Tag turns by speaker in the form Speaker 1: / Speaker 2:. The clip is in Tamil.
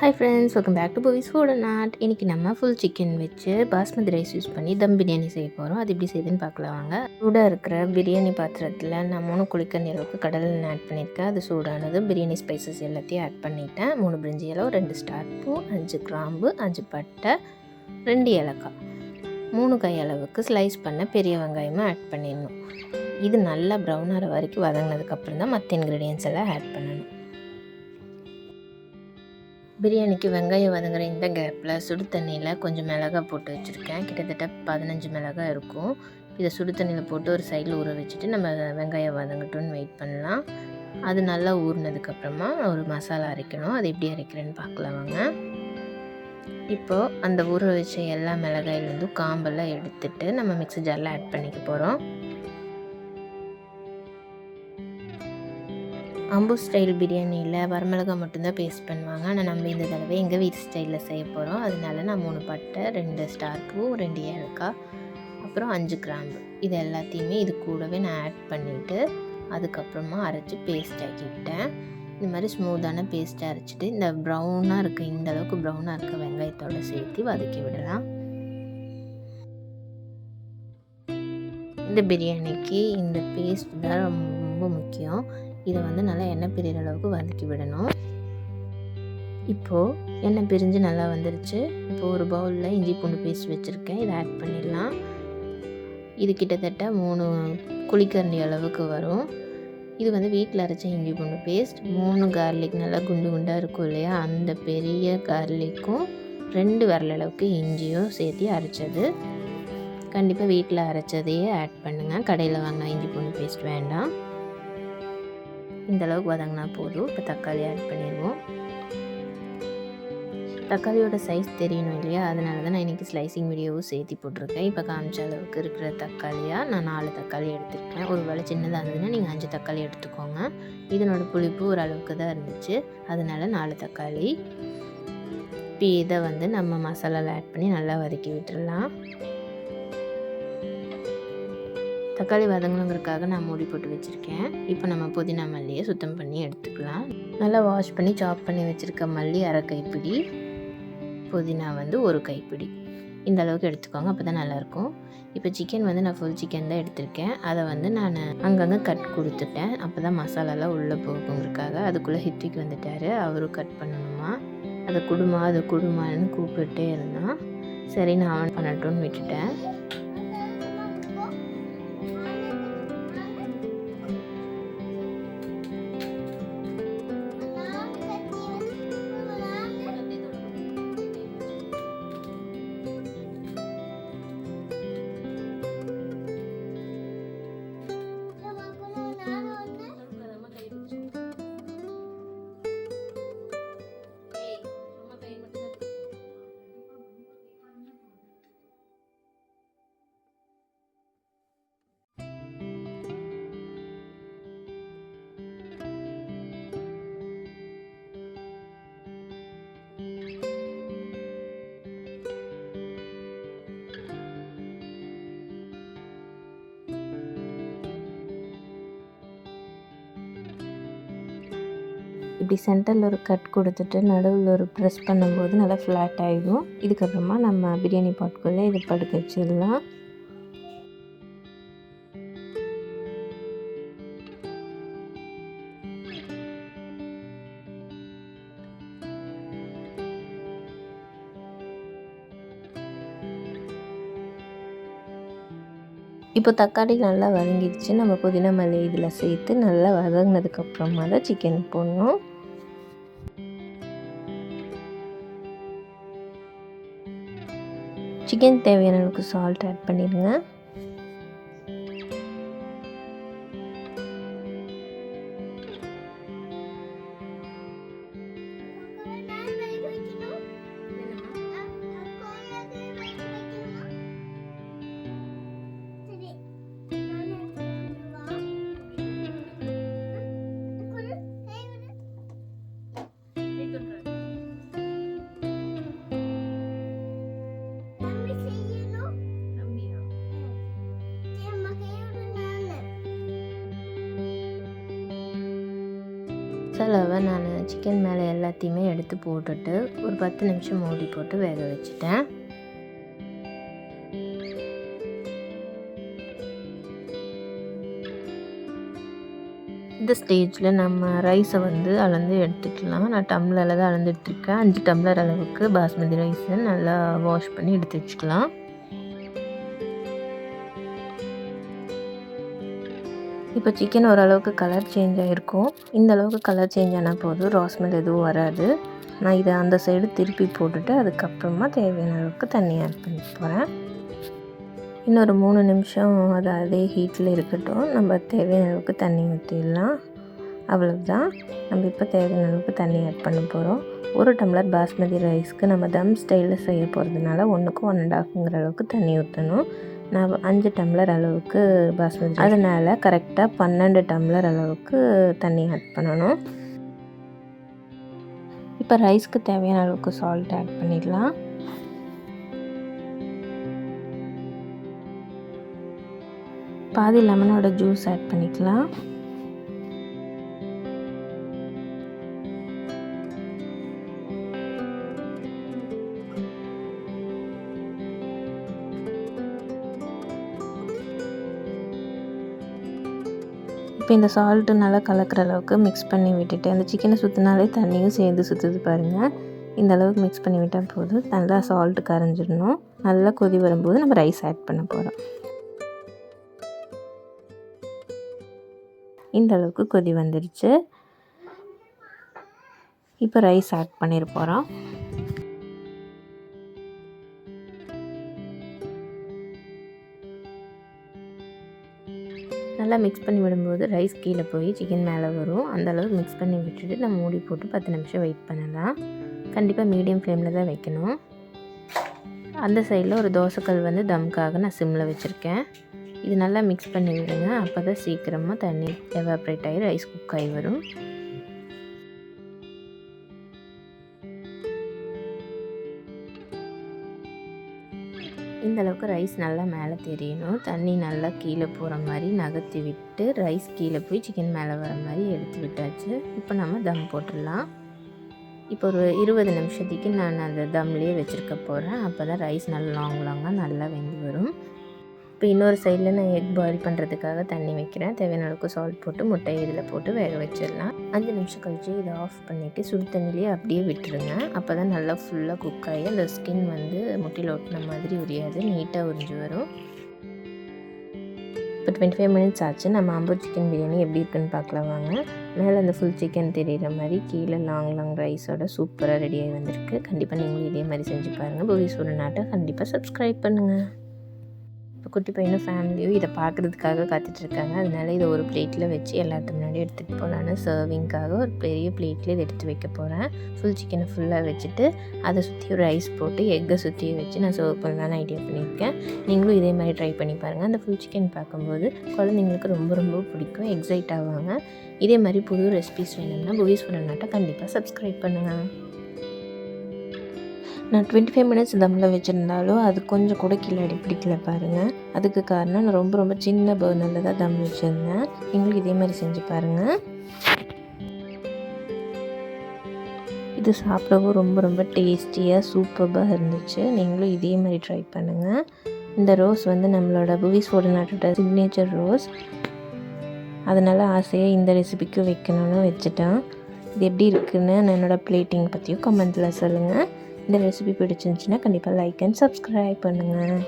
Speaker 1: Hi friends, welcome back to Poovis food and art. இன்றைக்கி நம்ம ஃபுல் சிக்கன் வச்சு பாஸ்மதி ரைஸ் யூஸ் பண்ணி தம் பிரியாணி செய்ய போகிறோம். அது எப்படி செய்யுதுன்னு பார்க்கலாம் வாங்க. சூடாக இருக்கிற பிரியாணி பாத்திரத்தில் நான் 3 குழிக்கரண்டி அளவுக்கு கடலெண்ணெய் ஆட் பண்ணியிருக்கேன். அது சூடானது பிரியாணி ஸ்பைசஸ் எல்லாத்தையும் ஆட் பண்ணிட்டேன். 3 பிரிஞ்சி இலை, 2 ஸ்டார் பூ, 5 கிராம்பு, 5 பட்டை, 2 ஏலக்காய், 3 கை அளவுக்கு ஸ்லைஸ் பண்ண பெரிய வெங்காயமாக ஆட் பண்ணிடணும். இது நல்லா ப்ரௌன் ஆகிற வரைக்கும் வதங்கினதுக்கப்புறம் தான் மற்ற இன்க்ரீடியன்ஸ் எல்லாம் ஆட் பண்ணணும். பிரியாணிக்கு வெங்காயம் வதங்குற இந்த கேப்பில் சுடு தண்ணியில் கொஞ்சம் மிளகாய் போட்டு வச்சுருக்கேன். கிட்டத்தட்ட 15 மிளகாய் இருக்கும். இதை சுடு தண்ணியில் போட்டு ஒரு சைடில் ஊற வச்சுட்டு நம்ம வெங்காயம் வதங்கட்டும்னு வெயிட் பண்ணலாம். அது நல்லா ஊறினதுக்கப்புறமா ஒரு மசாலா அரைக்கணும். அது எப்படி அரைக்கிறேன்னு பார்க்கலாம் வாங்க. இப்போது அந்த ஊற வச்ச எல்லா மிளகாயிலேருந்தும் காம்பெல்லாம் எடுத்துட்டு நம்ம மிக்ஸி ஜாரில் ஆட் பண்ணிக்க போகிறோம். அம்பு ஸ்டைல் பிரியாணியில் வரமிளகாய் மட்டும்தான் பேஸ்ட் பண்ணுவாங்க. ஆனால் நம்ம இந்த தடவை எங்கள் வீட்டு ஸ்டைலில் செய்ய போகிறோம். அதனால நான் 3 பட்டை, 2 ஸ்டார் பூ, 2 ஏலக்காய், அப்புறம் 5 கிராம்பு இது எல்லாத்தையுமே இது கூடவே நான் ஆட் பண்ணிவிட்டு அதுக்கப்புறமா அரைச்சி பேஸ்ட் ஆக்கிக்கிட்டேன். இந்த மாதிரி ஸ்மூத்தான பேஸ்ட்டை அரைச்சிட்டு இந்த ப்ரௌனாக இருக்க இந்த அளவுக்கு ப்ரௌனாக இருக்க வெங்காயத்தோடு சேர்த்து வதக்கி விடலாம். இந்த பிரியாணிக்கு இந்த பேஸ்ட் தான் ரொம்ப முக்கியம். இதை நல்லா எண்ணெய் பிரிகிற அளவுக்கு வதக்கி விடணும். இப்போது எண்ணெய் பிரிஞ்சு நல்லா வந்துருச்சு. இப்போது ஒரு பவுலில் இஞ்சி பூண்டு பேஸ்ட் வச்சுருக்கேன். இதை ஆட் பண்ணிடலாம். இது கிட்டத்தட்ட 3 குழிக்கரண்டி அளவுக்கு வரும். இது வீட்டில் அரைச்ச இஞ்சி பூண்டு பேஸ்ட். 3 கார்லிக் நல்லா குண்டு குண்டாக இருக்கும் இல்லையா, அந்த பெரிய கார்லிக்கும் 2 விரல் அளவுக்கு இஞ்சியும் சேர்த்து அரைச்சது. கண்டிப்பாக வீட்டில் அரைச்சதையே ஆட் பண்ணுங்கள். கடையில் வாங்கினா இஞ்சி பூண்டு பேஸ்ட் வேண்டாம். இந்த அளவுக்கு வதங்கினா போதும். இப்போ தக்காளி ஆட் பண்ணிடுவோம். தக்காளியோட சைஸ் தெரியணும் இல்லையா, அதனால தான் நான் இன்றைக்கி ஸ்லைசிங் வீடியோவும் சேர்த்து போட்டிருக்கேன். இப்போ காமிச்ச அளவுக்கு இருக்கிற தக்காளியாக நான் 4 தக்காளி எடுத்துருக்கேன். ஒரு வேளை சின்னதாக இருந்ததுன்னா நீங்கள் 5 தக்காளி எடுத்துக்கோங்க. இதனோட புளிப்பு ஒரு அளவுக்கு தான் இருந்துச்சு, அதனால் 4 தக்காளி. இப்போ இதை நம்ம மசாலாவில் ஆட் பண்ணி நல்லா வதக்கி விட்டுடலாம். தக்காளி வதங்கணுங்கிறதுக்காக நான் மூடி போட்டு வச்சுருக்கேன். இப்போ நம்ம புதினா மல்லியை சுத்தம் பண்ணி எடுத்துக்கலாம். நல்லா வாஷ் பண்ணி சாப் பண்ணி வச்சுருக்க மல்லி 1/2 கைப்பிடி, புதினா 1 கைப்பிடி, இந்த அளவுக்கு எடுத்துக்கோங்க. அப்போ தான் நல்லாயிருக்கும். இப்போ சிக்கன் நான் ஃபுல் சிக்கன் தான் எடுத்திருக்கேன். அதை நான் அங்கங்கே கட் கொடுத்துட்டேன். அப்போ தான் மசாலாலாம் உள்ளே போகுங்கிறதுக்காக. அதுக்குள்ளே ஹித்விக் வந்துட்டார். அவரும் கட் பண்ணணுமா, அதை கொடுமான்னு கூப்பிட்டே இருந்தான். சரி நான் அவன் பண்ணட்டும்னு விட்டுட்டேன். இப்படி சென்டரில் ஒரு கட் கொடுத்துட்டு நடுவில் ஒரு ப்ரெஸ் பண்ணும்போது நல்லா ஃப்ளாட் ஆகிடும். இதுக்கப்புறமா நம்ம பிரியாணி பாட்டுக்குள்ளே இதை படுக்க வச்சிடலாம். இப்போ தக்காளி நல்லா வதங்கிடுச்சு. நம்ம புதினா மல்லி இதில் சேர்த்து நல்லா வதங்கினதுக்கப்புறமா தான் சிக்கன் போடணும். சிக்கன் தேவையான அளவுக்கு சால்ட் ஆட் பண்ணிடுங்க. மசாலாவை நான் சிக்கன் மேலே எல்லாத்தையுமே எடுத்து போட்டுட்டு ஒரு 10 நிமிஷம் மூடி போட்டு வேக வச்சுட்டேன். இந்த ஸ்டேஜில் நம்ம ரைஸை வந்து அளந்து எடுத்துக்கலாம். நான் டம்ளரில் தான் அளந்து எடுத்துருக்கேன். 5 டம்ளர் அளவுக்கு பாஸ்மதி ரைஸை நல்லா வாஷ் பண்ணி எடுத்து வச்சுக்கலாம். இப்போ சிக்கன் ஓரளவுக்கு கலர் சேஞ்ச் ஆகிருக்கும். இந்த அளவுக்கு கலர் சேஞ்ச் ஆனால் போதும், ரா ஸ்மெல் எதுவும் வராது. நான் இதை அந்த சைடு திருப்பி போட்டுட்டு அதுக்கப்புறமா தேவையான அளவுக்கு தண்ணி ஆட் பண்ணி போகிறேன். இன்னொரு 3 நிமிஷம் அது அதே ஹீட்டில் இருக்கட்டும். நம்ம தேவையான அளவுக்கு தண்ணி ஊற்றிடலாம். அவ்வளவுதான். நம்ம இப்போ தேவையான அளவுக்கு தண்ணி ஆட் பண்ண போகிறோம். 1 டம்ளர் பாஸ்மதி ரைஸ்க்கு நம்ம தம் ஸ்டைலில் செய்ய போகிறதுனால 1க்கு 1.5ங்கிற அளவுக்கு தண்ணி ஊற்றணும். நான் 5 டம்ளர் அளவுக்கு பாஸ்மதி, அதனால் கரெக்டாக 12 டம்ளர் அளவுக்கு தண்ணி ஆட் பண்ணணும். இப்போ ரைஸ்க்கு தேவையான அளவுக்கு சால்ட் ஆட் பண்ணிடலாம். பாதி லெமனோட ஜூஸ் ஆட் பண்ணிக்கலாம். இப்போ இந்த சால்ட்டு நல்லா கலக்கிற அளவுக்கு மிக்ஸ் பண்ணி விட்டுட்டு, அந்த சிக்கனை சுற்றினாலே தண்ணியும் சேர்ந்து சுற்றுது பாருங்கள். இந்த அளவுக்கு மிக்ஸ் பண்ணி விட்டால் போதும். நல்லா சால்ட்டு கரைஞ்சிடணும். நல்லா கொதி வரும்போது நம்ம ரைஸ் ஆட் பண்ண போகிறோம். இந்த அளவுக்கு கொதி வந்துடுச்சு. இப்போ ரைஸ் ஆட் பண்ணிட போகிறோம். நல்லா மிக்ஸ் பண்ணி விடும்போது ரைஸ் கீழே போய் சிக்கன் மேலே வரும். அந்த அளவுக்கு மிக்ஸ் பண்ணி விட்டுட்டு நம்ம மூடி போட்டு 10 நிமிஷம் வெயிட் பண்ணலாம். கண்டிப்பாக மீடியம் ஃப்ளேமில் தான் வைக்கணும். அந்த சைடில் ஒரு தோசைக்கல் வந்து தம்க்காக நான் சிம்மில் வச்சுருக்கேன். இது நல்லா மிக்ஸ் பண்ணி விடுங்க. அப்போ தான் சீக்கிரமாக தண்ணி எவாப்ரேட் ஆகி ரைஸ் குக் ஆகி வரும். இந்த அளவுக்கு ரைஸ் நல்லா மேலே தெரியணும். தண்ணி நல்லா கீழே போகிற மாதிரி நகர்த்தி விட்டு ரைஸ் கீழே போய் சிக்கன் மேலே வர மாதிரி எடுத்து விட்டாச்சு. இப்போ நம்ம தம் போட்டுடலாம். இப்போ ஒரு 20 நிமிஷத்துக்கு நான் அந்த தம்லேயே வச்சுருக்க போகிறேன். அப்போ தான் ரைஸ் நல்லா லாங்காக நல்லா வெந்து வரும். இப்போ இன்னொரு சைடில் நான் எக் பாயில் பண்ணுறதுக்காக தண்ணி வைக்கிறேன். தேவையான அளவுக்கு சால்ட் போட்டு முட்டையை இதில் போட்டு வேக வச்சிடலாம். 5 நிமிஷம் கழிச்சு இதை ஆஃப் பண்ணிவிட்டு சுடு தண்ணிலேயே அப்படியே விட்டுருங்க. அப்போ தான் நல்லா ஃபுல்லாக குக் ஆகி அந்த ஸ்கின் வந்து முட்டையில் ஒட்டின மாதிரி உரியாது, நீட்டாக உறிஞ்சு வரும். இப்போ 25 மினிட்ஸ் ஆச்சு. நம்ம ஆம்பூர் சிக்கன் பிரியாணி எப்படி இருக்குன்னு பார்க்கலாம் வாங்க. மேலே அந்த ஃபுல் சிக்கன் தெரிகிற மாதிரி கீழே லாங் ரைஸோட சூப்பராக ரெடியாகி வந்திருக்கு. கண்டிப்பாக நீங்களும் இதே மாதிரி செஞ்சு பாருங்கள். பூவிஸ் ஒரு நாட்டை கண்டிப்பாக சப்ஸ்கிரைப் பண்ணுங்கள். இப்போ குட்டி பையனும் ஃபேமிலியும் இதை பார்க்குறதுக்காக காத்துட்ருக்காங்க. அதனால இதை ஒரு பிளேட்டில் வச்சு எல்லாத்து முன்னாடி எடுத்துகிட்டு போகலான்னு சர்விங்காக ஒரு பெரிய பிளேட்டில் இதை எடுத்து வைக்க போகிறேன். ஃபுல் சிக்கனை ஃபுல்லாக வச்சுட்டு அதை சுற்றி ஒரு ரைஸ் போட்டு எக்கை சுற்றி வச்சு நான் சர்வ் பண்ணலான்னு ஐடியா பண்ணியிருக்கேன். நீங்களும் இதே மாதிரி ட்ரை பண்ணி பாருங்கள். அந்த ஃபுல் சிக்கன் பார்க்கும்போது குழந்தைங்களுக்கு ரொம்ப பிடிக்கும், எக்ஸைட் ஆவாங்க. இதே மாதிரி புது ரெசிபிஸ் வேணும்னா பூவிஸ் ஒரு நாட்டை கண்டிப்பாக சப்ஸ்கிரைப் பண்ணுங்கள். நான் 25 மினிட்ஸ் தம்மில் வச்சுருந்தாலும் அது கொஞ்சம் கூட கீழே அடி பிடிக்கல பாருங்கள். அதுக்கு காரணம் நான் ரொம்ப சின்ன பர்னரில் தான் தம் வச்சுருந்தேன். நீங்களும் இதே மாதிரி செஞ்சு பாருங்கள். இது சாப்பிடவும் ரொம்ப டேஸ்டியாக சூப்பராக இருந்துச்சு. நீங்களும் இதே மாதிரி ட்ரை பண்ணுங்கள். இந்த ரோஸ் வந்து நம்மளோட பூவிஸ் ஒரு நாட்டோட சிக்னேச்சர் ரோஸ். அதனால் ஆசையாக இந்த ரெசிபிக்கு வைக்கணும்னு வச்சுட்டேன். இது எப்படி இருக்குன்னு என்னோடய பிளேட்டிங் பற்றியும் கமெண்ட்டில் சொல்லுங்கள். இந்த ரெசிபி பிடிச்சிருந்துச்சுன்னா கண்டிப்பாக லைக் அண்ட் சப்ஸ்கிரைப் பண்ணுங்கள்.